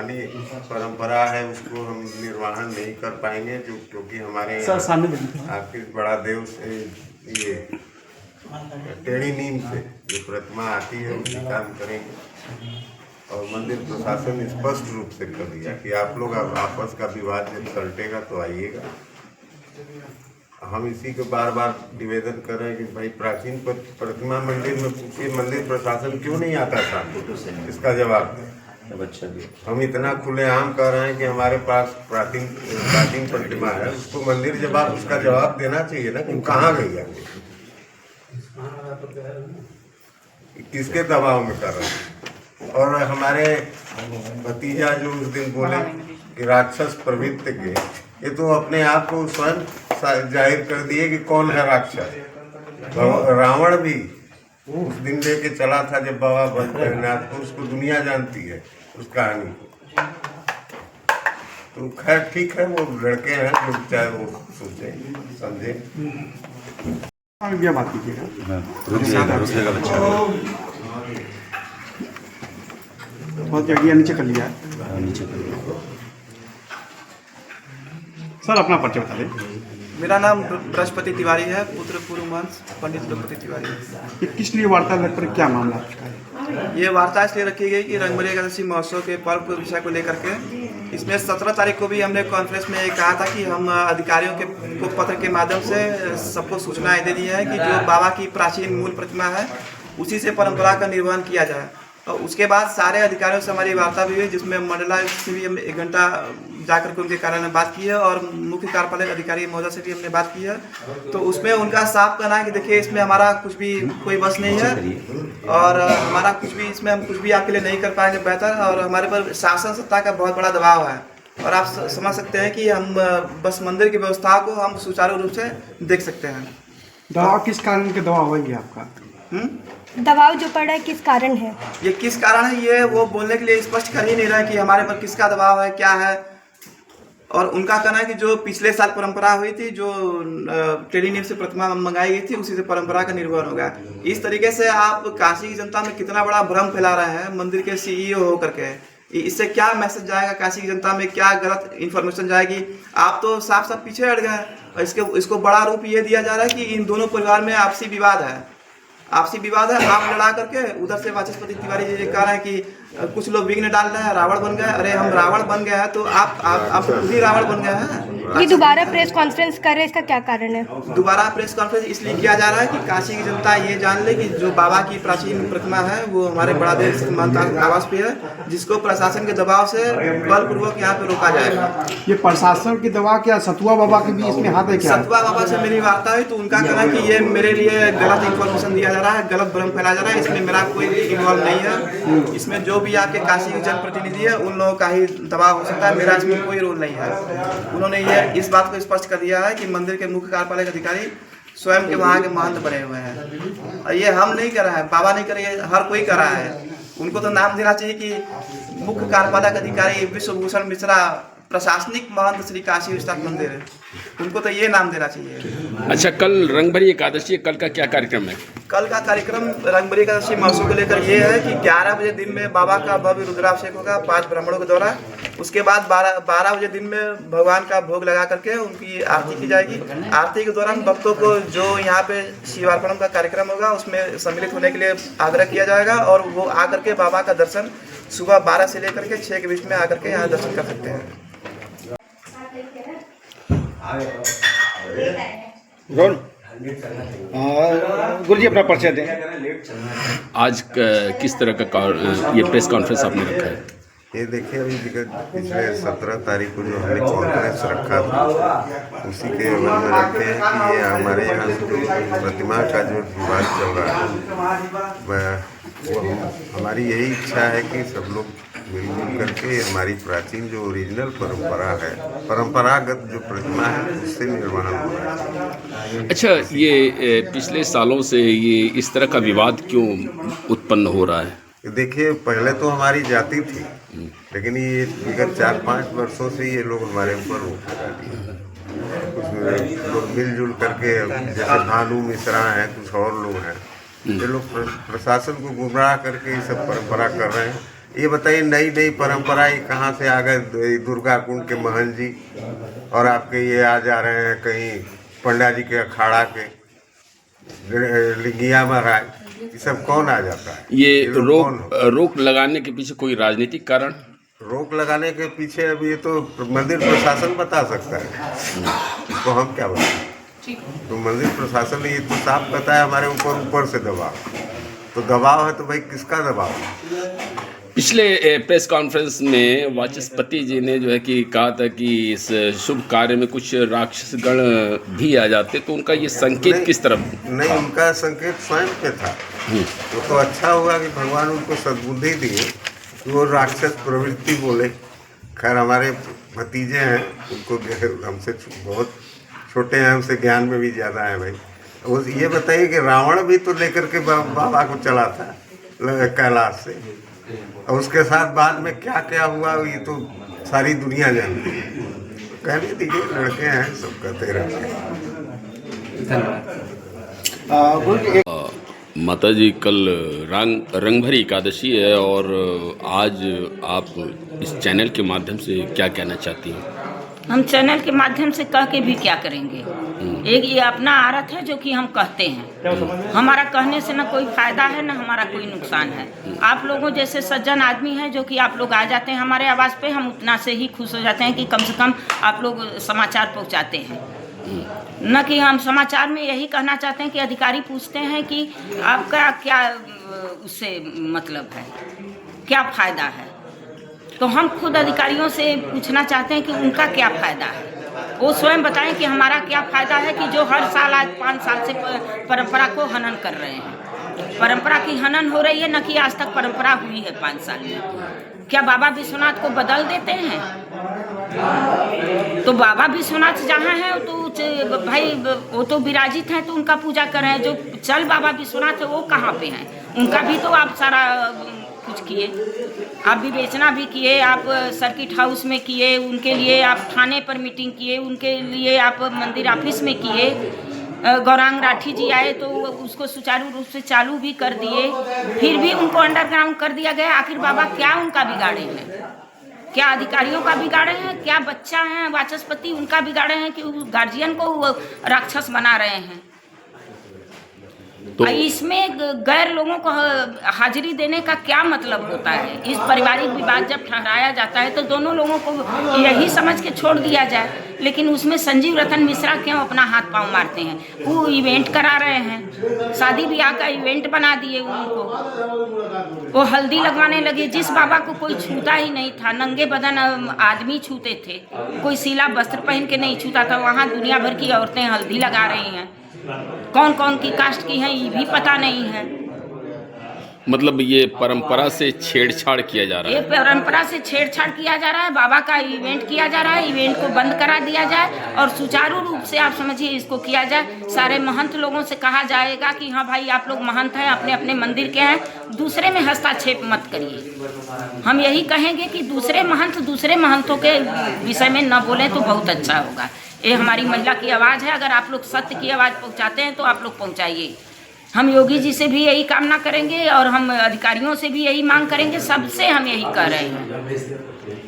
पुरानी परंपरा है उसको हम निर्वहन नहीं कर पाएंगे, जो क्योंकि हमारे आखिर बड़ा देव से ये टेढ़ी नीम से जो प्रतिमा आती है उसी काम करेंगे। और मंदिर प्रशासन स्पष्ट रूप से कर दिया कि आप लोग आपस का विवाद जब सलटेगा तो आइएगा। हम इसी को बार बार निवेदन कर रहे हैं कि भाई प्राचीन प्रतिमा मंदिर में पूछिए, मंदिर प्रशासन क्यों नहीं आता था, इसका जवाब दें। हम इतना खुलेआम कर रहे हैं कि हमारे पास प्राचीन प्रतिमा है, उसको मंदिर जवाब उसका जवाब देना चाहिए ना कि कहाँ गई है, किसके दबाव में कर रहे हैं। और हमारे भतीजा जो उस दिन बोले कि राक्षस प्रवृत्ति के, ये तो अपने आप को स्वयं जाहिर कर दिए कि कौन है राक्षस। रावण भी उस दिन लेके चला था जब बाबा बैद्यनाथ को, उसको दुनिया जानती है उस कहानी को। तो खैर ठीक है, वो लड़के हैं जो चाहे वो सोचे समझे। बात कीजिएगा बहुत जगह नीचे कर लिया है। सर अपना परिचय बता दें। मेरा नाम बृहस्पति तिवारी है, पुत्र पूर्ववंश पंडित बृहस्पति तिवारी। ये किस लिए वार्ता पर क्या मामला है? ये वार्ता इसलिए रखी गई कि रंगबली एकादशी महोत्सव के पर्व के विषय को लेकर के इसमें 17 तारीख को भी हमने कॉन्फ्रेंस में ये कहा था कि हम अधिकारियों के को पत्र के माध्यम से सबको सूचनाएं दे दी है कि जो बाबा की प्राचीन मूल प्रतिमा है उसी से परंपरा का निर्वहन किया जाए। और उसके बाद सारे अधिकारियों से हमारी वार्ता भी हुई, जिसमें मंडलायुक्त से भी हम 1 घंटा जाकर के उनके कार्यालय में बात की है और मुख्य कार्यपालक अधिकारी महोदय से भी हमने बात की है। तो उसमें उनका साफ कहना है कि देखिए इसमें हमारा कुछ भी कोई बस नहीं है और हमारा कुछ भी इसमें हम कुछ भी आपके लिए नहीं कर पाएंगे बेहतर, और हमारे पर शासन सत्ता का बहुत बड़ा दबाव है। और आप समझ सकते हैं कि हम बस मंदिर की व्यवस्था को हम सुचारू रूप से देख सकते हैं। दबाव किस कारण के दबाव होगी आपका? दबाव जो पड़ा है किस कारण है? ये किस कारण है ये वो बोलने के लिए स्पष्ट कर ही नहीं रहा है कि हमारे पर किसका दबाव है, क्या है। और उनका कहना है कि जो पिछले साल परंपरा हुई थी, जो टेढ़ी नीम से प्रतिमा मंगाई गई थी, उसी से परंपरा का निर्वहन होगा। इस तरीके से आप काशी की जनता में कितना बड़ा भ्रम फैला रहे हैं मंदिर के सीईओ होकर के। इससे क्या मैसेज जाएगा काशी की जनता में, क्या गलत इन्फॉर्मेशन जाएगी? आप तो साफ साफ पीछे हट गए। इसको बड़ा रूप ये दिया जा रहा है कि इन दोनों परिवार में आपसी विवाद है, आप लड़ा करके उधर से वाचस्पति तिवारी जी कह रहे हैं कि कुछ लोग विघ्न डाल रहे हैं, रावण बन गए। अरे हम रावण बन गए हैं तो आप तो खुद ही रावण बन गए हैं। ये दोबारा प्रेस कॉन्फ्रेंस कर रहे हैं, इसका क्या कारण है? दोबारा प्रेस कॉन्फ्रेंस इसलिए किया जा रहा है कि काशी की जनता ये जान ले कि जो बाबा की प्राचीन प्रतिमा है वो हमारे बड़ा देव मानता आवास पे है, जिसको प्रशासन के दबाव से बलपूर्वक यहाँ पे रोका जाएगा। ये प्रशासन के दबाव क्या सतुआ बाबा के भी इसमें हाथ है क्या? सतुआ बाबा से मेरी वार्ता हुई तो उनका कहना है कि ये मेरे लिए गलत इन्फॉर्मेशन दिया जा रहा है, गलत भ्रम फैलाया जा रहा है, इसमें मेरा कोई इन्वॉल्व नहीं है। इसमें जो भी आपके काशी के जनप्रतिनिधि है उन लोगों का ही दबाव हो सकता है, मेरा इसमें कोई रोल नहीं है। उन्होंने ये इस बात को स्पष्ट कर दिया है कि मंदिर के मुख्य कार्यपालक अधिकारी स्वयं के वहाँ के महंत बने हुए हैं। और ये हम नहीं कर रहे हैं, बाबा नहीं कर रहे, हर कोई कर रहा है। उनको तो नाम देना चाहिए कि मुख्य कार्यपालक अधिकारी विश्वभूषण मिश्रा प्रशासनिक महंत श्री काशी विश्वनाथ मंदिर है, उनको तो ये नाम देना चाहिए। अच्छा, कल रंगभरी एकादशी, कल का क्या कार्यक्रम है? कल का कार्यक्रम रंगभरी एकादशी महोत्सव को लेकर ये है कि 11 बजे दिन में बाबा का भव्य रुद्राभिषेक होगा 5 ब्राह्मणों के द्वारा। उसके बाद 12 बजे दिन में भगवान का भोग लगा करके उनकी आरती की जाएगी। आरती के दौरान भक्तों को जो यहाँ पे शिवार्पणम का कार्यक्रम होगा उसमें सम्मिलित होने के लिए आग्रह किया जाएगा और वो आकर के बाबा का दर्शन सुबह 12 से लेकर के 6 के बीच में आकर के यहाँ दर्शन कर सकते हैं। गुरु जी अपना परिचय दें। आज किस तरह का ये प्रेस कॉन्फ्रेंस आपने रखा है? ये देखिए अभी पिछले 17 तारीख को जो हमने कॉन्फ्रेंस रखा था उसी के अमल में रखते हैं कि ये हमारे यहाँ जो प्रतिमा का जो विवाद चल रहा है वो हमारी यही इच्छा है कि सब लोग मिलजुल करके हमारी प्राचीन जो ओरिजिनल परंपरा है, परंपरागत जो प्रतिमा है उससे निर्वहन हो रहा है। अच्छा, ये पिछले सालों से ये इस तरह का विवाद क्यों उत्पन्न हो रहा है? देखिए पहले तो हमारी जाति थी, लेकिन ये विगत 4-5 वर्षों से ये लोग हमारे ऊपर रोक लगा दिए। कुछ लोग मिलजुल करके, जैसे भानु मिश्रा हैं, कुछ और लोग हैं, ये लोग प्रशासन को गुमराह करके ये सब परंपरा कर रहे हैं। ये बताइए नई नई परंपरा ये कहाँ से आ गए? दुर्गा कुंड के महंत जी और आपके ये आ जा रहे हैं कहीं पंडा जी के अखाड़ा के लिंगिया महाराज, ये सब कौन आ जाता है? ये लोग कौन हो? रोक लगाने के पीछे कोई राजनीतिक कारण? रोक लगाने के पीछे अब ये तो मंदिर प्रशासन बता सकता है, इसको हम क्या बताएं? तो मंदिर प्रशासन ने ये तो साफ बताया हमारे ऊपर से दबाव, तो दबाव है तो भाई किसका दबाव? पिछले प्रेस कॉन्फ्रेंस में वाचस्पति जी ने जो है कि कहा था कि इस शुभ कार्य में कुछ राक्षसगण भी आ जाते, तो उनका ये संकेत किस तरफ? नहीं, उनका संकेत स्वयं पे था। वो तो अच्छा हुआ कि भगवान उनको सद्बुद्धि दिए, वो राक्षस प्रवृत्ति बोले। खैर हमारे भतीजे हैं, उनको हमसे बहुत छोटे हैं, हमसे ज्ञान में भी ज़्यादा है भाई। वो ये बताइए कि रावण भी तो लेकर के बाबा को चला था कैलाश से, और उसके साथ बाद में क्या क्या हुआ ये तो सारी दुनिया जानती है। कहने दीजिए, लड़के हैं, सब कहते रहते हैं। माता जी कल रंगभरी एकादशी है और आज आप इस चैनल के माध्यम से क्या कहना चाहती हैं? हम चैनल के माध्यम से कह के भी क्या करेंगे? एक ये अपना आरत है जो कि हम कहते हैं, हमारा कहने से ना कोई फायदा है ना हमारा कोई नुकसान है। आप लोगों जैसे सज्जन आदमी हैं जो कि आप लोग आ जाते हैं हमारे आवाज़ पे, हम उतना से ही खुश हो जाते हैं कि कम से कम आप लोग समाचार पहुंचाते हैं। न कि हम समाचार में यही कहना चाहते हैं कि अधिकारी पूछते हैं कि आपका क्या उससे मतलब है, क्या फ़ायदा है, तो हम खुद अधिकारियों से पूछना चाहते हैं कि उनका क्या फ़ायदा है। वो स्वयं बताएं कि हमारा क्या फ़ायदा है कि जो हर साल आज 5 साल से परंपरा को हनन कर रहे हैं। परंपरा की हनन हो रही है, न कि आज तक परंपरा हुई है 5 साल में। क्या बाबा विश्वनाथ को बदल देते हैं? तो बाबा विश्वनाथ जहाँ हैं तो भाई वो तो विराजित हैं, तो उनका पूजा कर रहे हैं। जो चल बाबा विश्वनाथ है वो कहाँ पे हैं? उनका भी तो आप सारा कुछ किए, आप विवेचना भी किए, आप सर्किट हाउस में किए, उनके लिए आप थाने पर मीटिंग किए, उनके लिए आप मंदिर ऑफिस में किए। गौरांग राठी जी आए तो उसको सुचारू रूप से चालू भी कर दिए, फिर भी उनको अंडरग्राउंड कर दिया गया। आखिर बाबा क्या उनका बिगाड़े हैं? क्या अधिकारियों का बिगाड़े हैं? क्या बच्चा हैं वाचस्पति उनका बिगाड़े हैं कि गार्जियन को राक्षस बना रहे हैं? तो इसमें गैर लोगों को हाजिरी देने का क्या मतलब होता है? इस पारिवारिक विवाद जब ठहराया जाता है तो दोनों लोगों को यही समझ के छोड़ दिया जाए, लेकिन उसमें संजीव रतन मिश्रा क्यों अपना हाथ पांव मारते हैं? वो इवेंट करा रहे हैं, शादी ब्याह का इवेंट बना दिए उनको। वो हल्दी लगवाने लगे, जिस बाबा को कोई छूता ही नहीं था, नंगे बदन आदमी छूते थे, कोई सीला वस्त्र पहन के नहीं छूता था, वहाँ दुनिया भर की औरतें हल्दी लगा रही हैं। कौन कौन की कास्ट की हैं ये भी पता नहीं है। मतलब ये परंपरा से छेड़छाड़ किया जा रहा है? ये परंपरा से छेड़छाड़ किया जा रहा है, बाबा का इवेंट किया जा रहा है। इवेंट को बंद करा दिया जाए और सुचारू रूप से आप समझिए इसको किया जाए। सारे महंत लोगों से कहा जाएगा कि हाँ भाई आप लोग महंत हैं, अपने अपने मंदिर के हैं, दूसरे में हस्तक्षेप मत करिए। हम यही कहेंगे कि दूसरे महंत दूसरे महंतों के विषय में न बोलें तो बहुत अच्छा होगा। ये हमारी महिला की आवाज़ है, अगर आप लोग सत्य की आवाज़ पहुंचाते हैं तो आप लोग पहुंचाइए। हम योगी जी से भी यही कामना करेंगे और हम अधिकारियों से भी यही मांग करेंगे, सबसे हम यही कह रहे हैं।